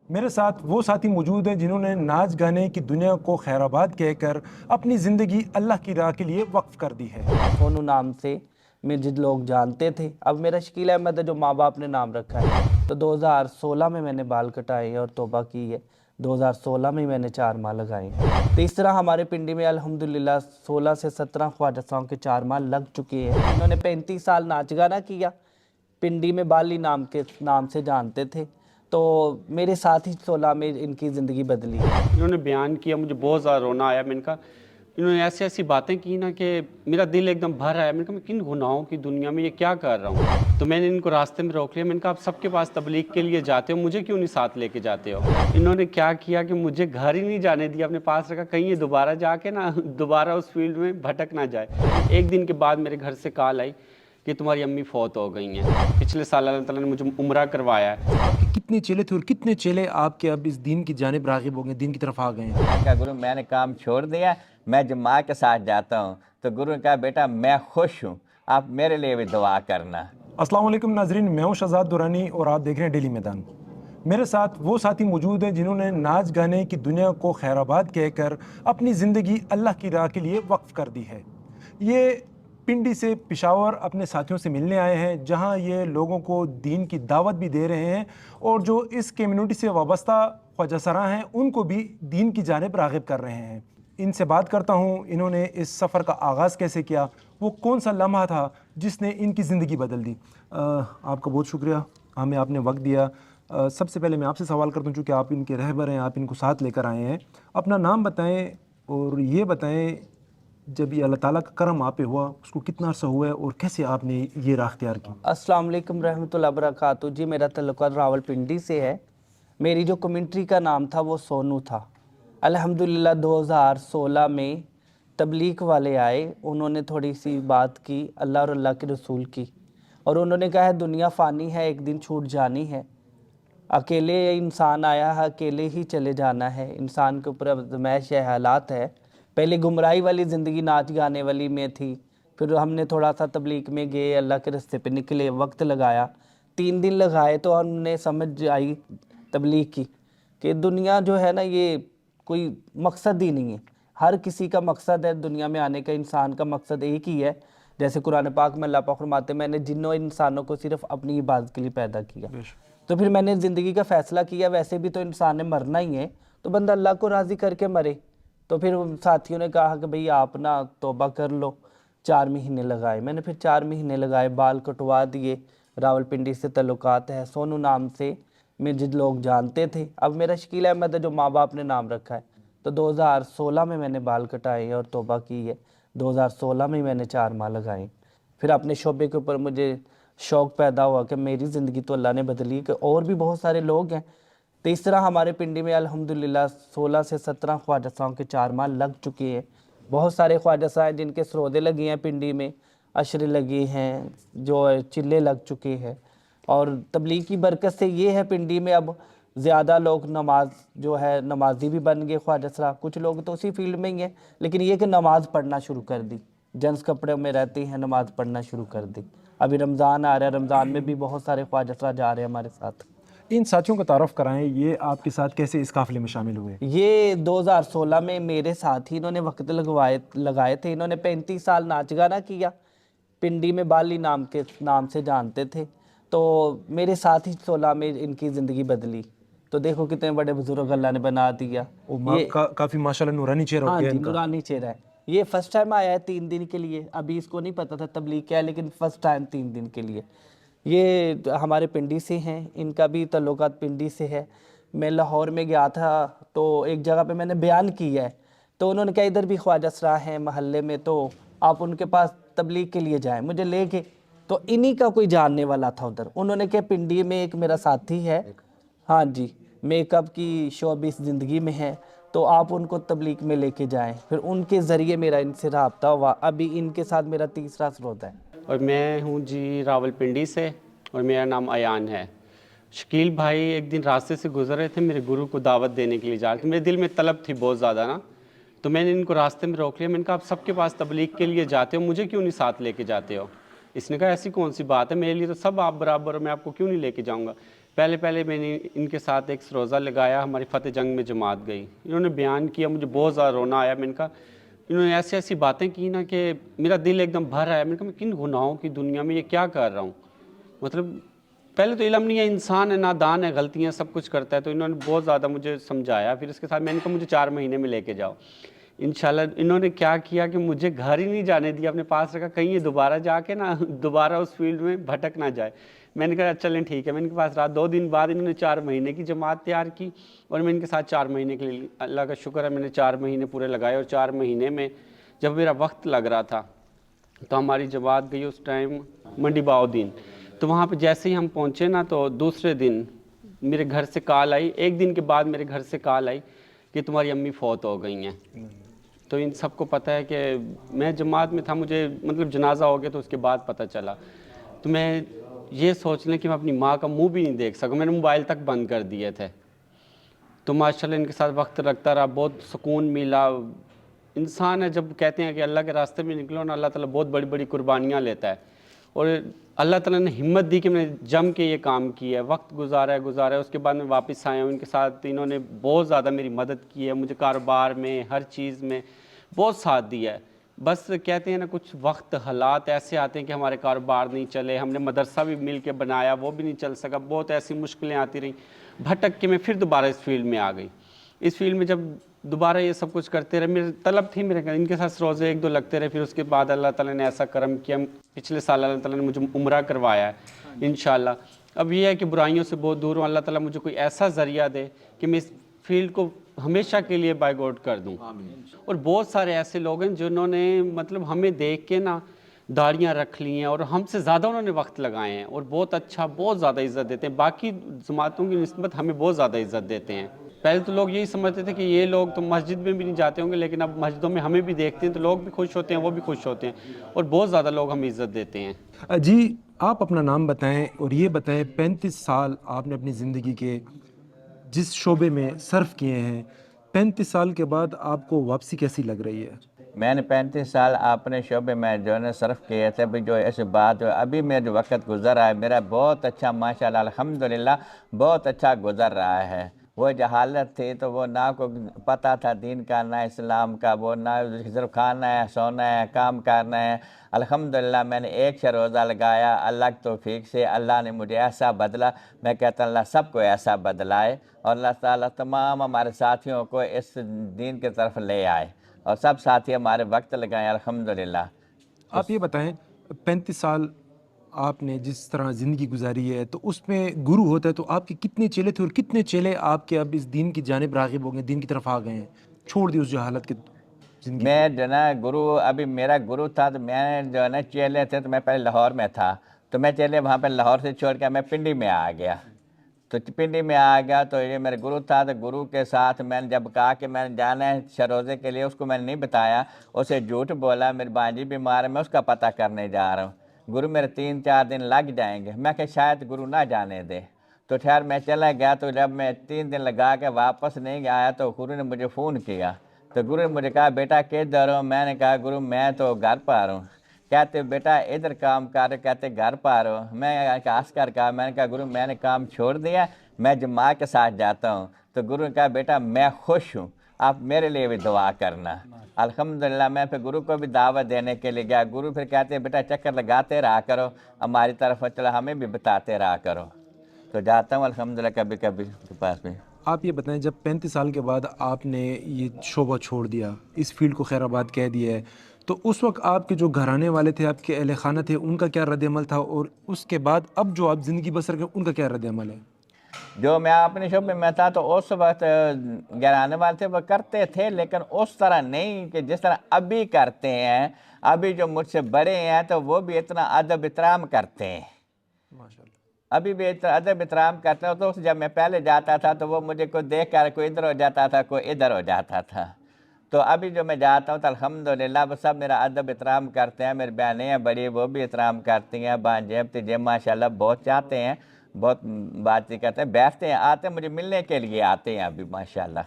मेरे साथ वो साथी मौजूद हैं जिन्होंने नाच गाने की दुनिया को खैराबाद कहकर अपनी ज़िंदगी अल्लाह की राह के लिए वक्फ कर दी है। सोनू नाम से मुझे लोग जानते थे। अब मेरा शकील अहमद है जो माँ बाप ने नाम रखा है। तो 2016 में मैंने बाल कटाए और तौबा की है। 2016 में ही मैंने 4 माह लगाए हैं। तो इस तरह हमारे पिंडी में अल्हम्दुलिल्लाह 16 से 17 ख्वाजा साहब के 4 माह लग चुके हैं। इन्होंने 35 साल नाच गाना किया, पिंडी में बाली नाम से जानते थे। तो मेरे साथ ही 16 में इनकी ज़िंदगी बदली। इन्होंने बयान किया, मुझे बहुत ज़्यादा रोना आया। मैंने कहा इन्होंने ऐसी ऐसी बातें की ना कि मेरा दिल एकदम भर आया। मैंने कहा मैं किन गुनाहों की दुनिया में ये क्या कर रहा हूँ। तो मैंने इनको रास्ते में रोक लिया। मैंने कहा आप सबके पास तबलीग के लिए जाते हो, मुझे क्यों नहीं साथ लेके जाते हो। इन्होंने क्या किया कि मुझे घर ही नहीं जाने दिया, अपने पास रखा, कहीं ये दोबारा जाके ना दोबारा उस फील्ड में भटक ना जाए। एक दिन के बाद मेरे घर से कॉल आई कि तुम्हारी अम्मी फौत हो गई हैं। पिछले साल अल्लाह ताला ने मुझे उम्रा करवाया है। आपके कितने चेले थे और कितने चेले आपके अब इस दीन की जानिब राग़िब हो गए, दीन की तरफ आ गए हैं? क्या गुरु मैंने काम छोड़ दिया, मैं जब माँ के साथ जाता हूँ तो गुरु ने कहा बेटा मैं खुश हूँ, आप मेरे लिए भी दुआ करना। अस्सलाम वालेकुम नाजरीन, मैं हूं शहजाद दुरानी और आप देख रहे हैं डेली मैदान। मेरे साथ वो साथी मौजूद हैं जिन्होंने नाच गाने की दुनिया को खैराबाद कहकर अपनी ज़िंदगी अल्लाह की राह के लिए वक्फ कर दी है। ये पिंडी से पेशावर अपने साथियों से मिलने आए हैं, जहां ये लोगों को दीन की दावत भी दे रहे हैं और जो इस कम्युनिटी से वाबस्ता ख्वाजा सरा हैं उनको भी दीन की जानिब राग़िब कर रहे हैं। इनसे बात करता हूं, इन्होंने इस सफ़र का आगाज़ कैसे किया, वो कौन सा लम्हा था जिसने इनकी ज़िंदगी बदल दी। आपका बहुत शुक्रिया, हमें आपने वक्त दिया। सबसे पहले मैं आपसे सवाल करता हूँ, चूँकि आप इनके रहबर हैं, आप इनको साथ लेकर आए हैं, अपना नाम बताएं और ये बताएं जब ये अल्लाह ताला का करम आप पे हुआ उसको कितना अर्सा हुआ है और कैसे आपने ये राह इख्तियार की। अस्सलाम वालेकुम रहमतुल्लाहि बरकातहू। जी मेरा तल्लुक़ रावलपिंडी से है। मेरी जो कम्युनिटी का नाम था वो सोनू था। अल्हम्दुलिल्लाह 2016 में तबलीग वाले आए, उन्होंने थोड़ी सी बात की अल्लाह और अल्लाह के रसूल की, और उन्होंने कहा है दुनिया फ़ानी है, एक दिन छूट जानी है। अकेले इंसान आया है, अकेले ही चले जाना है। इंसान के ऊपर आज़माइश है, हालात है। पहले गुमराही वाली ज़िंदगी नाच गाने वाली में थी, फिर हमने थोड़ा सा तबलीग में गए, अल्लाह के रास्ते पे निकले, वक्त लगाया, 3 दिन लगाए तो हमने समझ आई तबलीग की कि दुनिया जो है ना ये कोई मकसद ही नहीं है। हर किसी का मकसद है दुनिया में आने का, इंसान का मकसद एक ही है। जैसे कुरान पाक में अल्लाह पाक फरमाते हैं मैंने जिन्नों इंसानों को सिर्फ अपनी इबादत के लिए पैदा किया। तो फिर मैंने ज़िंदगी का फ़ैसला किया, वैसे भी तो इंसान ने मरना ही है, तो बंदा अल्लाह को राज़ी करके मरे। तो फिर साथियों ने कहा कि भाई आप ना तौबा कर लो। 4 महीने लगाए मैंने, फिर 4 महीने लगाए, बाल कटवा दिए। रावलपिंडी से तल्लुकात है, सोनू नाम से मुझे लोग जानते थे। अब मेरा शकील अहमद है जो माँ बाप ने नाम रखा है। तो 2016 में मैंने बाल कटाए और तौबा की है। 2016 में ही मैंने 4 माह लगाए। फिर अपने शोबे के ऊपर मुझे शौक़ पैदा हुआ कि मेरी ज़िंदगी तो अल्लाह ने बदली, कि और भी बहुत सारे लोग हैं। तो इस तरह हमारे पिंडी में अल्हम्दुलिल्लाह 16 से 17 ख्वाजा साहब के 4 माह लग चुके हैं। बहुत सारे ख्वाजा साहब जिनके सरोदे लगे हैं पिंडी में, अशरे लगे हैं, जो चिल्ले लग चुके हैं। और तबलीग की बरकत से ये है पिंडी में अब ज़्यादा लोग नमाज जो है नमाजी भी बन गए ख्वाजा साहब। कुछ लोग तो उसी फील्ड में ही हैं, लेकिन ये कि नमाज़ पढ़ना शुरू कर दी, जेंट्स कपड़े में रहती हैं, नमाज़ पढ़ना शुरू कर दी। अभी रमज़ान आ रहा है, रमज़ान में भी बहुत सारे ख्वाजा साहब जा रहे हैं हमारे साथ। इन साथियों का तारुफ कराएं, ये आपके साथ कैसे इस काफ़िले में शामिल हुए? ये 2016 में मेरे साथ ही इन्होंने वक्त लगाए थे। इन्होंने 35 साल नाच गाना किया, पिंडी में बाली नाम से जानते थे। तो मेरे साथ ही 16 में इनकी ज़िंदगी बदली। तो देखो कितने बड़े बुजुर्ग अल्लाह ने बना दिया। काफ़ी माशाल्लाह नूरानी चेहरा हो हाँ गया जी, इनका। नूरानी चेहरा है। ये फर्स्ट टाइम आया है 3 दिन के लिए। अभी इसको नहीं पता था तबलीग क्या है, लेकिन फ़र्स्ट टाइम 3 दिन के लिए। ये हमारे पिंडी से हैं, इनका भी तल्लुकात पिंडी से है। मैं लाहौर में गया था तो एक जगह पे मैंने बयान किया है, तो उन्होंने कहा इधर भी ख्वाजा सरा हैं महल्ले में, तो आप उनके पास तबलीग के लिए जाएं। मुझे ले गए, तो इन्हीं का कोई जानने वाला था उधर। उन्होंने कहा पिंडी में एक मेरा साथी है, हाँ जी, मेकअप की शोब इस ज़िंदगी में है, तो आप उनको तबलीग में लेके जाएं। फिर उनके ज़रिए मेरा इनसे रब्ता हुआ। अभी इनके साथ मेरा तीसरा सरोदा है। और मैं हूँ जी रावलपिंडी से, और मेरा नाम अयान है। शकील भाई एक दिन रास्ते से गुजर रहे थे, मेरे गुरु को दावत देने के लिए जा रहे थे। मेरे दिल में तलब थी बहुत ज़्यादा ना, तो मैंने इनको रास्ते में रोक लिया। मैंने कहा आप सबके पास तबलीग के लिए जाते हो, मुझे क्यों नहीं साथ लेके जाते हो। इसने कहा ऐसी कौन सी बात है, मेरे लिए तो सब आप बराबर हो, मैं आपको क्यों नहीं लेके जाऊँगा। پہلے پہلے میں نے ان کے ساتھ ایک روزہ لگایا, ہماری فتح جنگ میں جماعت گئی. انہوں نے بیان کیا, مجھے بہت زیادہ رونا آیا. میں نے کہا انہوں نے ایسی ایسی باتیں کی نا کہ میرا دل ایک دم بھر آیا. میں نے کہا میں کن گناہوں کی دنیا میں یہ کیا کر رہا ہوں. مطلب پہلے تو علم نہیں ہے, انسان ہے, نادان ہے, غلطیاں سب کچھ کرتا ہے. تو انہوں نے بہت زیادہ مجھے سمجھایا. پھر اس کے ساتھ میں نے کہا مجھے 4 مہینے میں لے کے جاؤ. انشاءاللہ انہوں نے کیا کیا کہ مجھے گھر ہی نہیں جانے دیا, اپنے پاس رکھا, کہیں یہ دوبارہ جا کے نا دوبارہ اس فیلڈ میں بھٹک نہ جائے. میں نے کہا چلیں ٹھیک ہے. میں ان کے پاس رہا. 2 دن بعد انہوں نے 4 مہینے کی جماعت تیار کی, اور میں ان کے ساتھ 4 مہینے کے لیے, اللہ کا شکر ہے, میں نے 4 مہینے پورے لگائے. اور 4 مہینے میں جب میرا وقت لگ رہا تھا تو ہماری جماعت گئی اس ٹائم منڈی باؤدین. تو وہاں پہ جیسے ہی ہم پہنچے نا تو دوسرے دن میرے گھر سے کال آئی, 1 دن کے بعد میرے گھر سے کال آئی کہ تمہاری امی فوت ہو گئی ہیں. تو ان سب کو پتہ ہے کہ میں جماعت میں تھا, مجھے مطلب جنازہ ہو گیا تو اس کے بعد پتہ چلا. تو میں یہ سوچ لیں کہ میں اپنی ماں کا منہ بھی نہیں دیکھ سکا, میں نے موبائل تک بند کر دیے تھے. تو ماشاءاللہ ان کے ساتھ وقت رکھتا رہا, بہت سکون ملا. انسان ہے, جب کہتے ہیں کہ اللہ کے راستے میں نکلو نا, اللہ تعالیٰ بہت بڑی بڑی قربانیاں لیتا ہے. اور اللہ تعالیٰ نے ہمت دی کہ میں نے جم کے یہ کام کیا ہے, وقت گزارا ہے. اس کے بعد میں واپس آیا ہوں. ان کے ساتھ انہوں نے بہت زیادہ میری مدد کی ہے, مجھے کاروبار میں ہر چیز میں بہت ساتھ دیا ہے. بس کہتے ہیں نا کچھ وقت حالات ایسے آتے ہیں کہ ہمارے کاروبار نہیں چلے, ہم نے مدرسہ بھی مل کے بنایا وہ بھی نہیں چل سکا, بہت ایسی مشکلیں آتی رہیں. بھٹک کے میں پھر دوبارہ اس فیلڈ میں آ گئی. اس فیلڈ میں جب دوبارہ یہ سب کچھ کرتے رہے, میری طلب تھی, میرے ان کے ساتھ روزے 1-2 لگتے رہے. پھر اس کے بعد اللہ تعالیٰ نے ایسا کرم کیا, پچھلے سال اللہ تعالیٰ نے مجھے عمرہ کروایا ہے انشاءاللہ. اب یہ ہے کہ برائیوں سے بہت دور ہوں, اللہ تعالیٰ مجھے کوئی ایسا ذریعہ دے کہ میں اس فیلڈ کو ہمیشہ کے لیے بائی گاڈ کر دوں. اور بہت سارے ایسے لوگ ہیں جنہوں نے مطلب ہمیں دیکھ کے نا داڑیاں رکھ لی ہیں, اور ہم سے زیادہ انہوں نے وقت لگائے ہیں, اور بہت اچھا, بہت زیادہ عزت دیتے ہیں. باقی جماعتوں کی نسبت ہمیں بہت زیادہ عزت دیتے ہیں. پہلے تو لوگ یہی سمجھتے تھے کہ یہ لوگ تو مسجد میں بھی نہیں جاتے ہوں گے, لیکن اب مسجدوں میں ہمیں بھی دیکھتے ہیں تو لوگ بھی خوش ہوتے ہیں, وہ بھی خوش ہوتے ہیں, اور بہت زیادہ لوگ ہمیں عزت دیتے ہیں. جی آپ اپنا نام بتائیں, اور یہ بتائیں 35 سال آپ نے اپنی زندگی کے جس شعبے میں صرف کیے ہیں, 35 سال کے بعد آپ کو واپسی کیسی لگ رہی ہے؟ میں نے 35 سال اپنے شعبے میں جو ہے صرف کیے تھے. بھی جو ایسی بات جو ابھی میں جو وقت گزر رہا ہے میرا بہت اچھا, ماشاءاللہ الحمدللہ بہت اچھا گزر رہا ہے. وہ جو حالت تھی تو وہ نہ کو پتہ تھا دین کا نہ اسلام کا, وہ نہ صرف کھانا ہے, سونا ہے, کام کرنا ہے. الحمدللہ میں نے 1 روزہ لگایا, اللہ کی توفیق سے اللہ نے مجھے ایسا بدلا. میں کہتا ہوں اللہ سب کو ایسا بدلائے, اور اللہ تعالیٰ تمام ہمارے ساتھیوں کو اس دین کی طرف لے آئے, اور سب ساتھی ہمارے وقت لگائیں الحمدللہ. آپ یہ بتائیں 35 سال آپ نے جس طرح زندگی گزاری ہے تو اس میں گرو ہوتا ہے, تو آپ کے کتنے چیلے تھے, اور کتنے چیلے آپ کے اب اس دین کی جانب راغب ہو گئے, دین کی طرف آ گئے ہیں, چھوڑ دی اس جو حالت کی زندگی؟ میں جو نا گرو, ابھی میرا گرو تھا تو میں جو ہے نا چیلے تھے تو میں پہلے لاہور میں تھا, تو میں چیلے وہاں پہ لاہور سے چھوڑ کے میں پنڈی میں آ گیا. تو پنڈی میں آ گیا تو یہ میرے گرو تھا, تو گرو کے ساتھ میں نے جب کہا کہ میں نے جانا ہے شروزے کے لیے, اس کو میں نے نہیں بتایا, اسے جھوٹ بولا میری بانجی بیمار ہے, میں اس کا پتہ کرنے جا رہا ہوں. گرو میرے 3-4 دن لگ جائیں گے, میں کہ شاید گرو نہ جانے دے. تو خیر میں چلا گیا, تو جب میں 3 دن لگا کے واپس نہیں آیا تو گرو نے مجھے فون کیا. تو گرو نے مجھے کہا بیٹا کدھر ہو؟ میں نے کہا گرو میں تو گھر پر ہوں. کہتے بیٹا ادھر کام کر, کہتے گھر پر ہو. میں ہنس کر کہا, میں نے کہا گرو میں نے کام چھوڑ دیا, میں جماع کے ساتھ جاتا ہوں. تو گرو نے کہا بیٹا میں خوش ہوں, آپ میرے لیے بھی دعا کرنا. الحمدللہ میں پھر گرو کو بھی دعوت دینے کے لیے گیا. گرو پھر کہتے ہیں بیٹا چکر لگاتے رہا کرو ہماری طرف, چلا ہمیں بھی بتاتے رہا کرو. تو جاتا ہوں الحمدللہ کبھی کبھی کے پاس بھی. آپ یہ بتائیں جب 35 سال کے بعد آپ نے یہ شعبہ چھوڑ دیا, اس فیلڈ کو خیر آباد کہہ دیا ہے, تو اس وقت آپ کے جو گھرانے والے تھے, آپ کے اہل خانہ تھے, ان کا کیا رد عمل تھا, اور اس کے بعد اب جو آپ زندگی بسر کریں ان کا کیا رد عمل ہے؟ جو میں اپنے شعبے میں تھا تو اس وقت گھرانے والے تھے وہ کرتے تھے, لیکن اس طرح نہیں کہ جس طرح ابھی کرتے ہیں. ابھی جو مجھ سے بڑے ہیں تو وہ بھی اتنا ادب احترام کرتے ہیں, ماشاءاللہ. ابھی بھی ادب احترام کرتے ہیں. تو جب میں پہلے جاتا تھا تو وہ مجھے کوئی دیکھ کر کوئی ادھر ہو جاتا تھا, کوئی ادھر ہو جاتا تھا. تو ابھی جو میں جاتا ہوں تو الحمدللہ وہ سب میرا ادب احترام کرتے ہیں. میری بہنیں ہیں بڑی, وہ بھی احترام کرتی ہیں. بانجے بھتیجے ماشاءاللہ بہت چاہتے ہیں, بہت بات چیت کرتے ہیں, بیٹھتے ہیں, آتے ہیں مجھے ملنے کے لیے آتے ہیں ابھی ماشاءاللہ.